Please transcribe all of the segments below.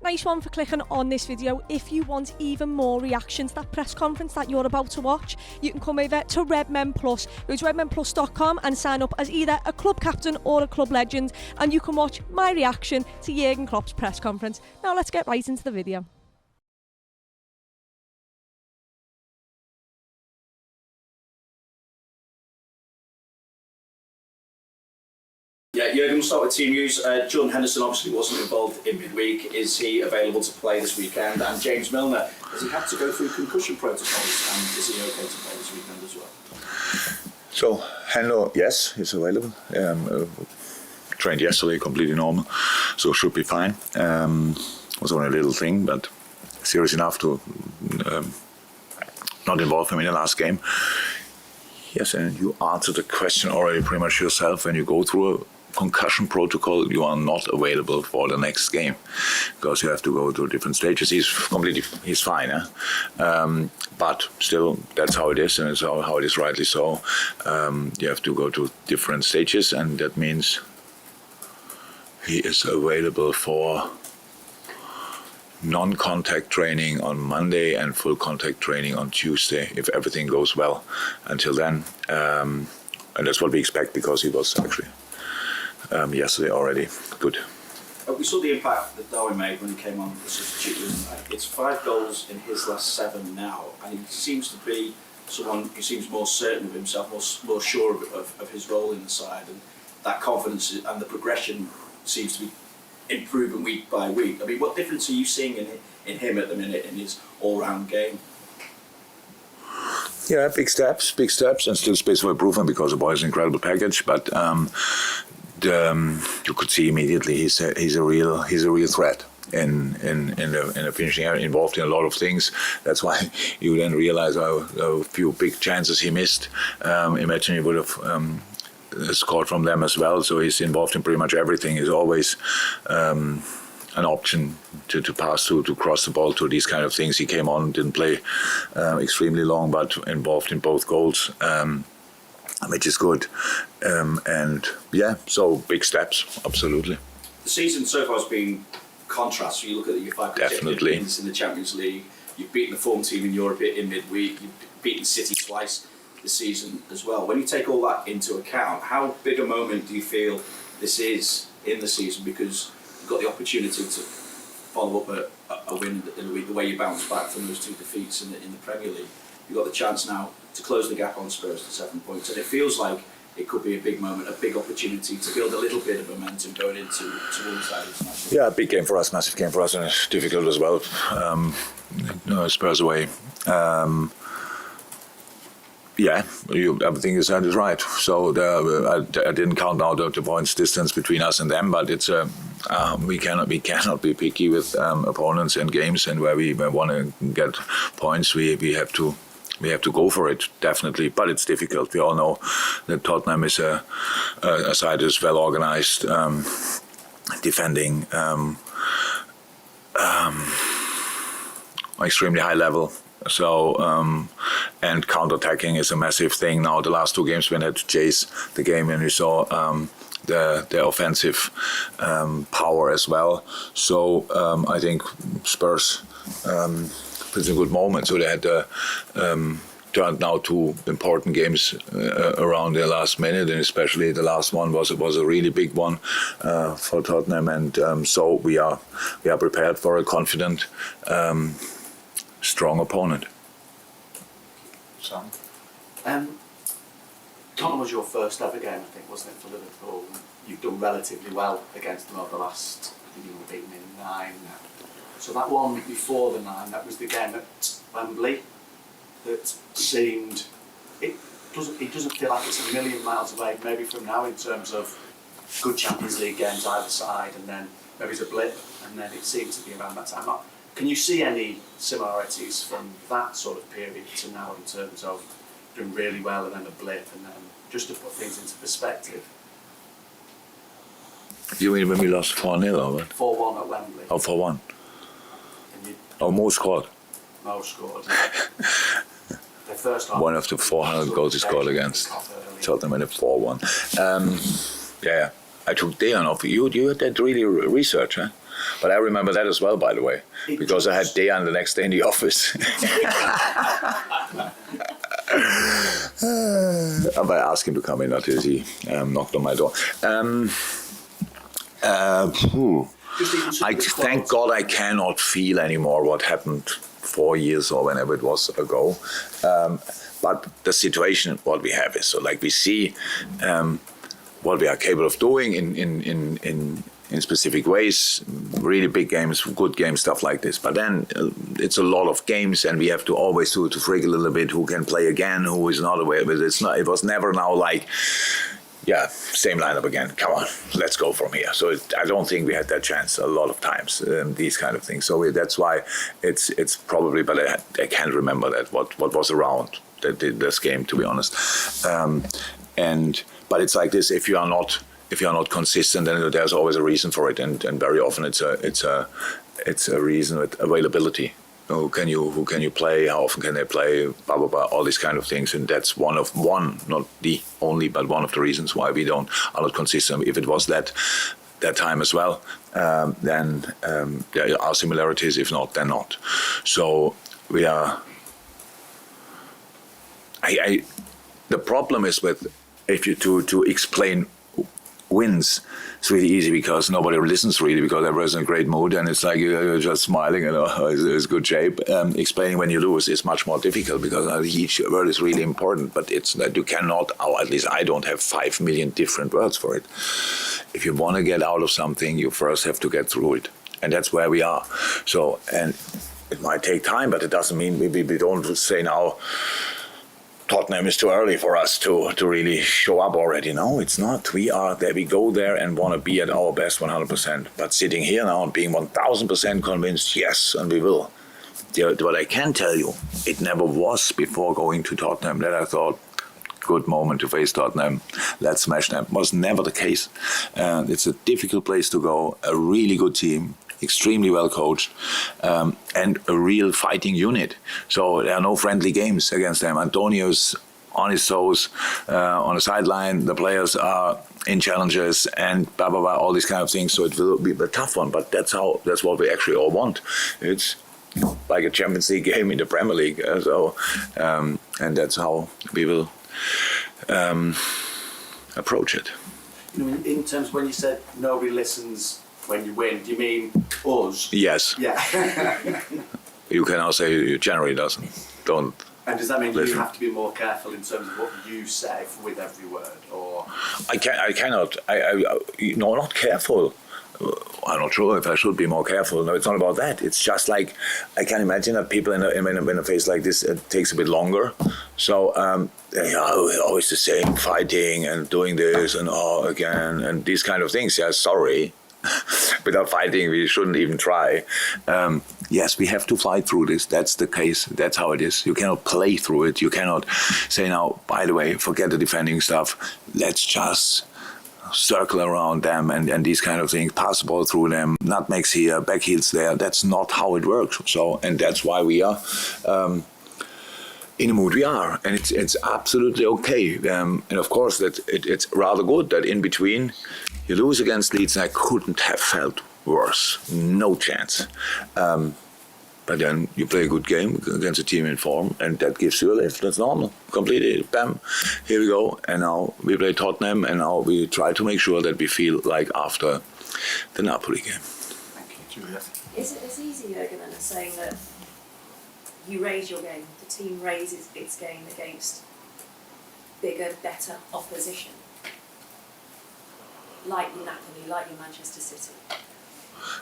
Nice one for clicking on this video. If you want even more reaction to that press conference that you're about to watch, you can come over to Redmen Plus. Go to redmenplus.com and sign up as either a club captain or a club legend, and you can watch my reaction to Jurgen Klopp's press conference. Now let's get right into the video. Yeah, Jurgen, we'll start with team news. Jordan Henderson obviously wasn't involved in midweek. Is he available to play this weekend? And James Milner, has he had to go through concussion protocols? And is he okay to play this weekend as well? So, Henlo, yes, he's available. Trained yesterday, completely normal, so should be fine. Was only a little thing, but serious enough to not involve him in the last game. Yes, and you answered the question already pretty much yourself. When you go through a concussion protocol, you are not available for the next game because you have to go through different stages. He's fine, but still, that's how it is, and it's how it is rightly so. You have to go to different stages, and that means he is available for non-contact training on Monday and full contact training on Tuesday if everything goes well until then, and that's what we expect because he was actually yesterday already good. We saw the impact that Darwin made when he came on as a substitute. It's 5 goals in his last 7 now, and he seems to be someone who seems more certain of himself, more sure of his role in the side, and that confidence and the progression seems to be improving week by week. I mean, what difference are you seeing in him at the minute in his all-round game? Yeah, big steps, and still space for improvement because the boy is an incredible package. But you could see immediately he's a real threat in the finishing area, involved in a lot of things. That's why you then realize how few big chances he missed. Imagine he would have scored from them as well. So he's involved in pretty much everything. He's always an option to pass to cross the ball to these kind of things. He came on, didn't play extremely long, but involved in both goals, which is good. And yeah, so big steps, absolutely. The season so far has been contrast. So you look at your 5 consecutive wins in the Champions League. You've beaten the form team in Europe in midweek. You've beaten City twice this season as well. When you take all that into account, how big a moment do you feel this is in the season? Because you've got the opportunity to follow up a win in the week, the way you bounce back from those 2 defeats in the Premier League. You've got the chance now to close the gap on Spurs to 7 points, and it feels like it could be a big moment, a big opportunity to build a little bit of momentum going into towards that international. Yeah, big game for us, massive game for us, and it's difficult as well. Spurs away. Yeah, everything you said is right. So I didn't count out the points distance between us and them, but it's we cannot be picky with opponents and games, and where we want to get points, we have to go for it, definitely. But it's difficult. We all know that Tottenham is a side that's well organized, defending extremely high level. So, and counter-attacking is a massive thing. Now, the last 2 games we had to chase the game, and we saw the offensive power as well. So, I think Spurs is a good moment. So they had turned now 2 important games around the last minute, and especially the last one was a really big one for Tottenham. And so we are prepared for a confident, strong opponent. Sam? Tottenham was your first ever game, I think, wasn't it, for Liverpool? You've done relatively well against them over the last, I think you were beaten in 9. So that one before the 9, that was the game at Wembley that seemed, it doesn't feel like it's a million miles away maybe from now in terms of good Champions League games either side, and then maybe it's a blip, and then it seems to be around that time. Can you see any similarities from that sort of period to now in terms of doing really well and then a blip, and then just to put things into perspective? You mean when we lost 4-0 or what? 4-1 at Wembley. Oh, 4-1. Mo scored. Mo scored. The first half. One of the 400 goals he scored against Tottenham in a 4-1. Yeah, I took Dejan off. You had that really research, huh? But I remember that as well, by the way, because I had Dejan the next day in the office. I asked him to come in until he knocked on my door. Thank God I cannot feel anymore what happened 4 years or whenever it was ago. But the situation, what we have is, so like we see what we are capable of doing in specific ways, really big games, good games, stuff like this. But then it's a lot of games, and we have to always to frig a little bit who can play again, who is not aware. But it was never now like, yeah, same lineup again. Come on, let's go from here. So I don't think we had that chance a lot of times. These kind of things. So that's why it's probably. But I can't remember that what was around this game, to be honest. But it's like this: if you are not consistent, then there's always a reason for it, and very often it's a reason with availability. Who can you play? How often can they play? Blah blah blah. All these kind of things, and that's not the only, but one of the reasons why we are not consistent. If it was that time as well, then there are similarities. If not, then not. So we are. The problem is with if you to explain wins, it's really easy because nobody listens really, because everyone's in a great mood and it's like you're just smiling and it's good shape. Explaining when you lose is much more difficult because each word is really important, but it's that you cannot, or at least I don't have 5 million different words for it. If you want to get out of something, you first have to get through it, and that's where we are. So, and it might take time, but it doesn't mean we don't say now Tottenham is too early for us to really show up already. No, it's not. We are there. We go there and want to be at our best 100%. But sitting here now and being 1,000% convinced, yes, and we will. What I can tell you, it never was before going to Tottenham that I thought, good moment to face Tottenham, let's smash them. It was never the case. It's a difficult place to go, a really good team, extremely well coached, and a real fighting unit. So there are no friendly games against them. Antonio's on his toes, on the sideline. The players are in challenges and blah blah blah, all these kind of things. So it will be a tough one, but that's what we actually all want. It's like a Champions League game in the Premier League. And that's how we will approach it. You know, in terms of when you said nobody listens when you win, do you mean us? Yes. Yeah. You can now say you generally don't. And does that mean listen. you have to be more careful in terms of what you say with every word, or? I cannot. No, not careful. I'm not sure if I should be more careful. No, it's not about that. It's just like I can imagine that people in a phase like this, it takes a bit longer. So they are always the same, fighting and doing this and again and these kind of things. Yeah, sorry. Without fighting, we shouldn't even try. Yes, we have to fight through this. That's the case. That's how it is. You cannot play through it. You cannot say now, by the way, forget the defending stuff. Let's just circle around them and these kind of things, pass the ball through them, nutmegs here, back heels there. That's not how it works. So, and that's why we are in the mood we are, and it's absolutely okay. And of course, that it's rather good that in between you lose against Leeds, and I couldn't have felt worse. No chance. But then you play a good game against a team in form, and that gives you a lift. That's normal. Completely. Bam. Here we go. And now we play Tottenham, and now we try to make sure that we feel like after the Napoli game. Thank you, Julia. Is it as easy, Jurgen, as saying that you raise your game, the team raises its game against bigger, better opposition? Like your Napoli, like your Manchester City?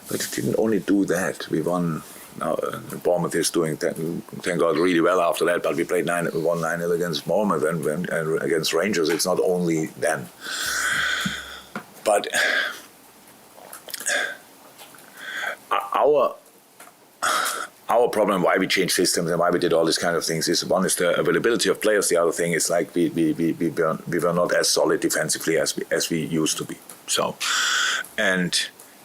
But it didn't only do that. We won. Now Bournemouth is doing, thank God, really well after that. But we won 9-0 against Bournemouth and against Rangers. It's not only then. But our problem, why we changed systems and why we did all these kind of things, is one is the availability of players. The other thing is like we were not as solid defensively as we used to be. So, and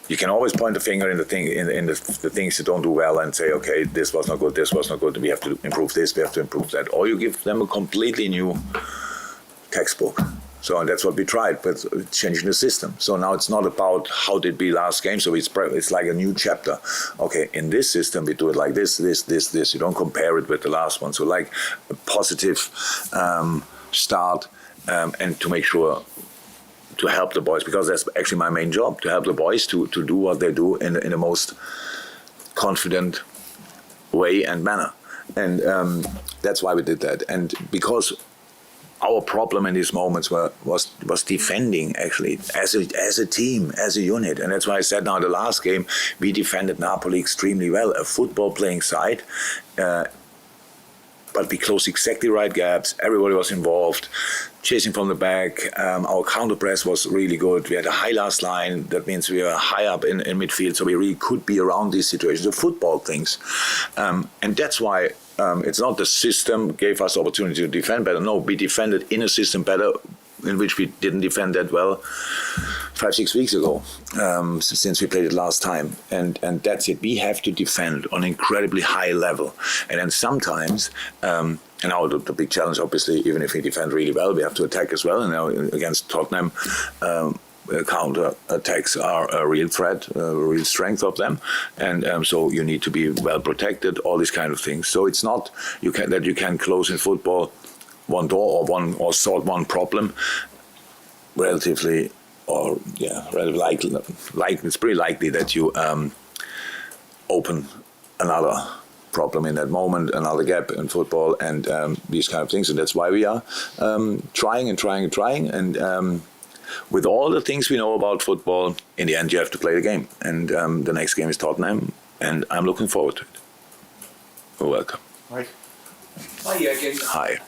you can always point the finger in the things you don't do well and say, okay, this was not good, we have to improve this, we have to improve that. Or you give them a completely new textbook. So and that's what we tried, but changing the system. So now it's not about how did we last game. So it's like a new chapter. Okay, in this system we do it like this. You don't compare it with the last one. So like a positive start and to make sure to help the boys, because that's actually my main job, to help the boys to do what they do in the most confident way and manner. And that's why we did that. And because our problem in these moments was defending, actually, as a team, as a unit. And that's why I said now the last game, we defended Napoli extremely well, a football-playing side. But we closed exactly right gaps. Everybody was involved, chasing from the back. Our counter press was really good. We had a high last line. That means we were high up in midfield, so we really could be around these situations, the football things. And that's why it's not the system gave us opportunity to defend better. No, we defended in a system better, in which we didn't defend that well 5-6 weeks ago, since we played it last time. And that's it. We have to defend on incredibly high level. And then sometimes, and now the big challenge, obviously, even if we defend really well, we have to attack as well. And now against Tottenham, counter attacks are a real threat, a real strength of them. And so you need to be well protected, all these kind of things. So it's not you can close in football one door or solve one problem relatively likely. It's pretty likely that you open another problem in that moment, another gap in football, and these kind of things. And that's why we are trying. And with all the things we know about football, in the end you have to play the game. And the next game is Tottenham, and I'm looking forward to it. You're welcome. Right. Hi again. Hi.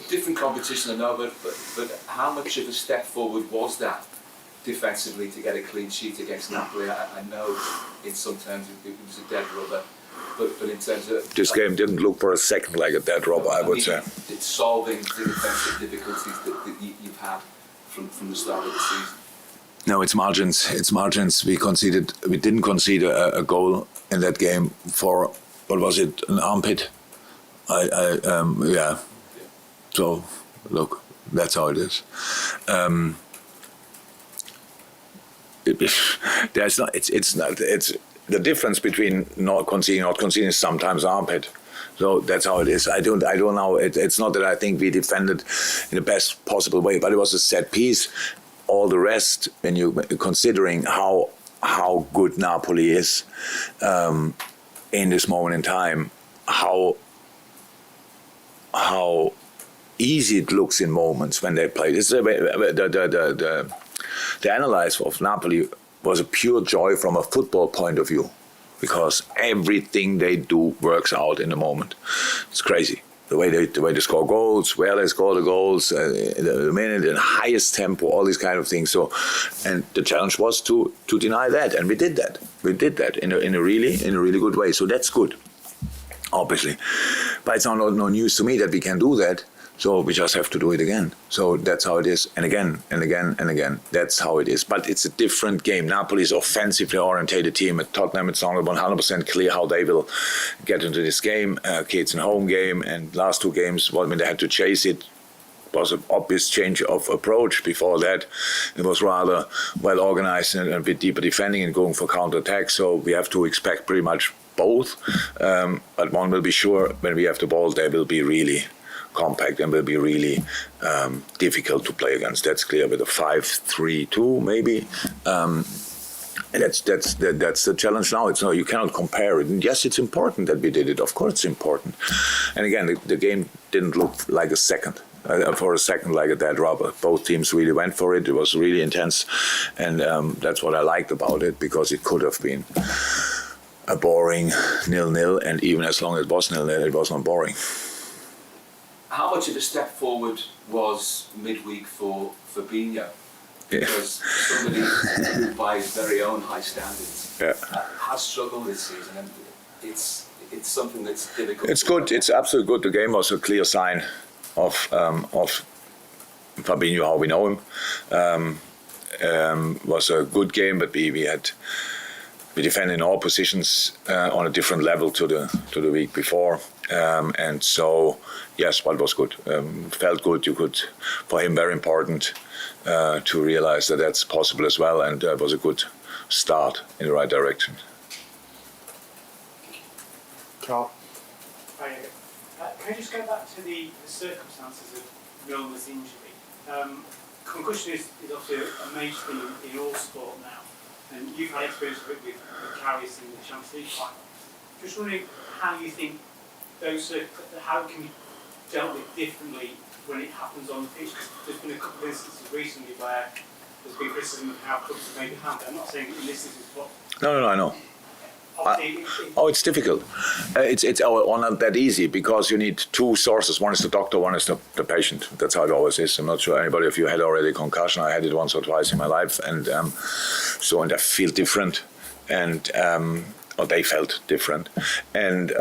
Different competition, I know, but how much of a step forward was that defensively to get a clean sheet against Napoli? I know in some terms it was a dead rubber, but in terms of... This game didn't look for a second like a dead rubber, I would say. It's solving the defensive difficulties that you've had from the start of the season. No, it's margins. We didn't concede a goal in that game for, what was it, an armpit? Yeah. So, look, that's how it is. It's the difference between not conceding is sometimes armpit. So that's how it is. I don't know. It's not that I think we defended in the best possible way, but it was a set piece. All the rest, when you considering how good Napoli is in this moment in time, how easy it looks in moments when they play. This is the analysis of Napoli was a pure joy from a football point of view, because everything they do works out in the moment. It's crazy. The way they score goals, where they score the goals, the minute, in highest tempo, all these kind of things. So, and the challenge was to deny that, and we did that. We did that in a really good way. So that's good, obviously. But it's no news to me that we can do that. So we just have to do it again. So that's how it is, and again and again and again. That's how it is. But it's a different game. Napoli is offensively orientated team. At Tottenham, it's not 100% clear how they will get into this game. It's a home game, and last two games, when they had to chase it, was an obvious change of approach. Before that, it was rather well organized and a bit deeper defending and going for counter-attack. So we have to expect pretty much both. But one will be sure, when we have the ball, they will be really compact and will be really difficult to play against. That's clear, with a 5-3-2 maybe. And that's the challenge now. It's no, you cannot compare it. And yes, it's important that we did it. Of course, it's important. And again, the game didn't look like a second. For a second, like a dead rubber. Both teams really went for it. It was really intense, and that's what I liked about it, because it could have been a boring 0-0, and even as long as it was 0-0, it was not boring. How much of a step forward was midweek for Fabinho? Because somebody who, by his very own high standards, has struggled this season, and it's something that's difficult. It's good. It's absolutely good. The game was a clear sign of Fabinho, how we know him. Was a good game, but we defended in all positions on a different level to the week before. And so, yes, but it was good. Felt good. For him, very important to realize that that's possible as well. And it was a good start in the right direction. Carl. Can I just go back to the circumstances of Milner's injury? Concussion is obviously a major thing in all sport now, and you've had experience of it with Karius in the Champions League final. Just wondering how you think how it can be dealt with differently when it happens on the pitch. There's been a couple of instances recently where there's been criticism of how clubs have maybe handled it. I'm not saying in this instance, but No, I know. It's difficult. It's not that easy because you need two sources. One is the doctor, one is the patient. That's how it always is. I'm not sure anybody of you had already a concussion. I had it once or twice in my life, and so they feel different, and or they felt different, and.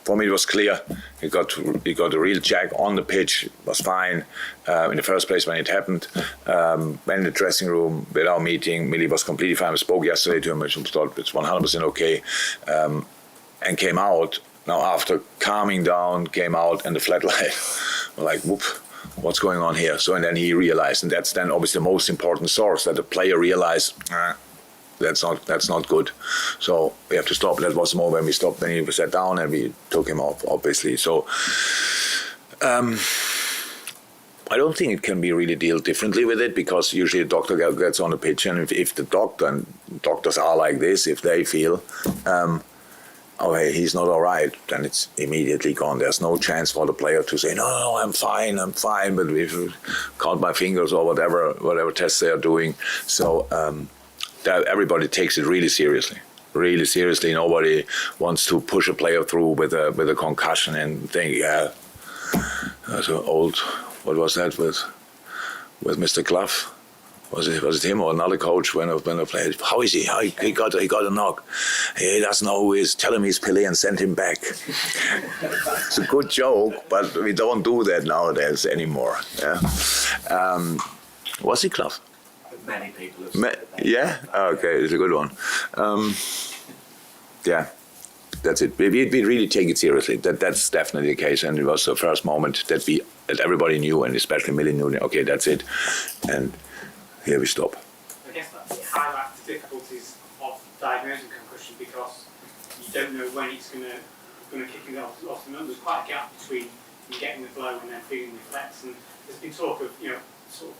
For me, it was clear. He got a real check on the pitch. It was fine in the first place when it happened. Went in the dressing room with our meeting. Millie was completely fine. I spoke yesterday to him. I thought it's 100% okay, and came out. Now after calming down, came out and the flat light. We're like, whoop, what's going on here? So and then he realized, and that's then obviously the most important source that the player realized. That's not good. So we have to stop. That was the moment when we stopped. Then he sat down and we took him off, obviously. So I don't think it can be really dealt differently with it because usually the doctor gets on the pitch, and if the doctor, and doctors are like this, if they feel, hey, he's not all right, then it's immediately gone. There's no chance for the player to say, no, I'm fine, but we've count my fingers or whatever tests they are doing. So. That everybody takes it really seriously. Nobody wants to push a player through with a concussion and think, that's an old. What was that with Mr. Klopp? Was it him or another coach when I played? How is he? He got a knock. He doesn't know who he is. Tell him he's Pelé and send him back. It's a good joke, but we don't do that nowadays anymore. Yeah. Was he Klopp? Many people have said that. Yeah? Okay, it's a good one. Yeah, that's it. We really take it seriously. That's definitely the case, and it was the first moment that everybody knew, and especially Millie knew, okay, that's it, and here we stop. I guess that highlights the difficulties of diagnosing concussion because you don't know when it's going to kick you off. There's quite a gap between you getting the blow and then feeling the effects, and there's been talk of sort of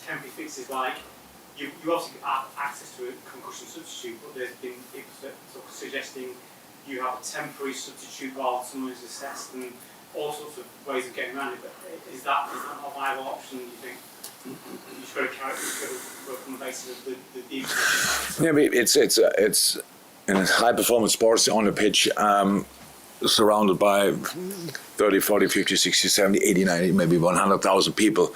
temporary fixes like. You obviously have access to a concussion substitute, but there's been people sort of suggesting you have a temporary substitute while someone is assessed and all sorts of ways of getting around it. But is that not a viable option, do you think? You've got to work on the basis of the deep. Yeah, but it's in high performance sports on the pitch, surrounded by 30, 40, 50, 60, 70, 80, 90, maybe 100,000 people.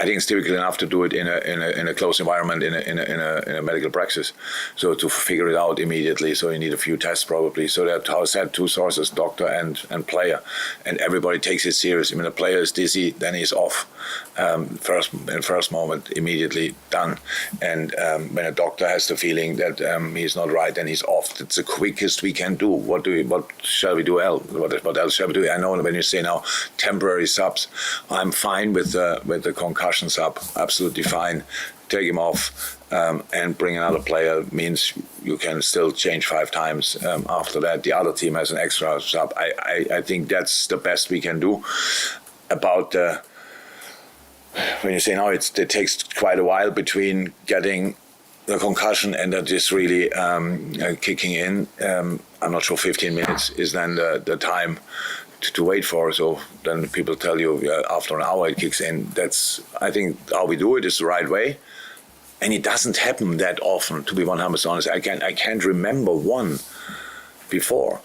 I think it's typically enough to do it in a closed environment in a medical practice. So to figure it out immediately, so you need a few tests probably. So that how I said, two sources, doctor and player, and everybody takes it serious. I mean, the player is dizzy, then he's off. First moment, immediately done. And when a doctor has the feeling that he's not right, then he's off. It's the quickest we can do. What shall we do else? What else shall we do? I know when you say now temporary subs, I'm fine with the concussion sub, absolutely fine. Take him off and bring another player means you can still change 5 times after that. The other team has an extra sub. I think that's the best we can do. About when you say now it takes quite a while between getting the concussion and that is really kicking in. I'm not sure 15 minutes is then the time to wait for. So then people tell you after an hour it kicks in. That's, I think, how we do it is the right way. And it doesn't happen that often, to be 100% honest. I can't remember one before.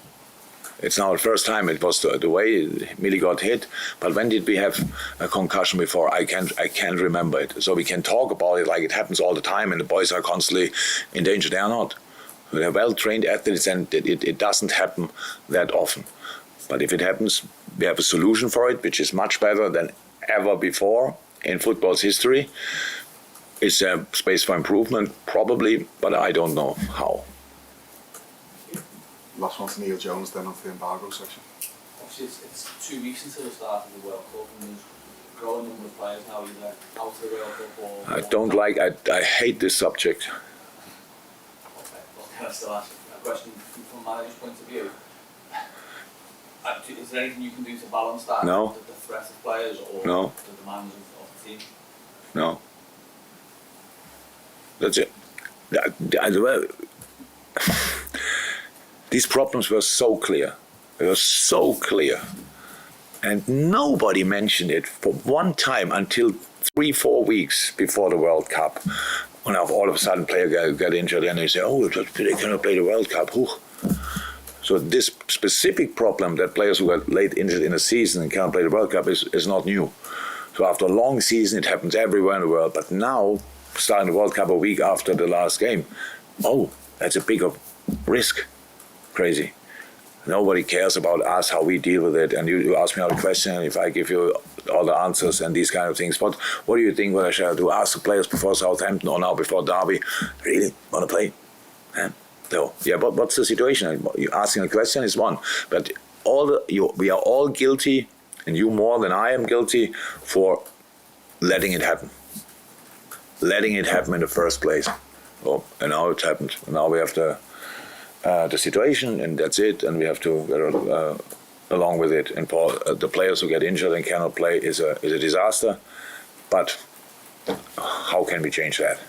It's now the first time it was the way Millie got hit. But when did we have a concussion before? I can't remember it. So we can talk about it like it happens all the time and the boys are constantly in danger. They are not. They're well-trained athletes and it doesn't happen that often. But if it happens, we have a solution for it, which is much better than ever before in football's history. Is there space for improvement? Probably, but I don't know how. last one to Neil Jones, then onto the embargo section. Obviously, it's 2 weeks until the start of the World Cup, and there's a growing number of players now either out of the World Cup or... I don't like, I hate this subject. Okay, well, can I still ask a question from a manager's point of view? Is there anything you can do to balance that? No. The threat of players or No. the demands of the team? No. That's it. These problems were so clear. They were so clear. And nobody mentioned it for one time until 3-4 weeks before the World Cup. When all of a sudden player got injured and they say, oh, they cannot play the World Cup. Whew. So this specific problem that players who got late injured in a season and can't play the World Cup is not new. So after a long season, it happens everywhere in the world. But now, starting the World Cup a week after the last game, oh, that's a bigger risk. Crazy. Nobody cares about us, how we deal with it. And you ask me all the question, and if I give you all the answers and these kind of things, what do you think what I shall do? Ask the players before Southampton or now before Derby, really want to play? No. Yeah, but what's the situation? You asking a question is one, but we are all guilty, and you more than I am guilty, for letting it happen. Letting it happen in the first place. Oh, and now it happened. Now we have the situation, and that's it, and we have to go along with it. And for the players who get injured and cannot play is a disaster. But how can we change that?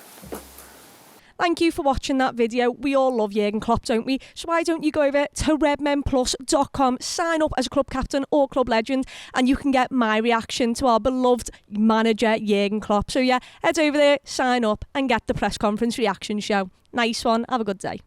Thank you for watching that video. We all love Jurgen Klopp, don't we? So why don't you go over to redmenplus.com, sign up as a club captain or club legend, and you can get my reaction to our beloved manager, Jurgen Klopp. So yeah, head over there, sign up, and get the press conference reaction show. Nice one. Have a good day.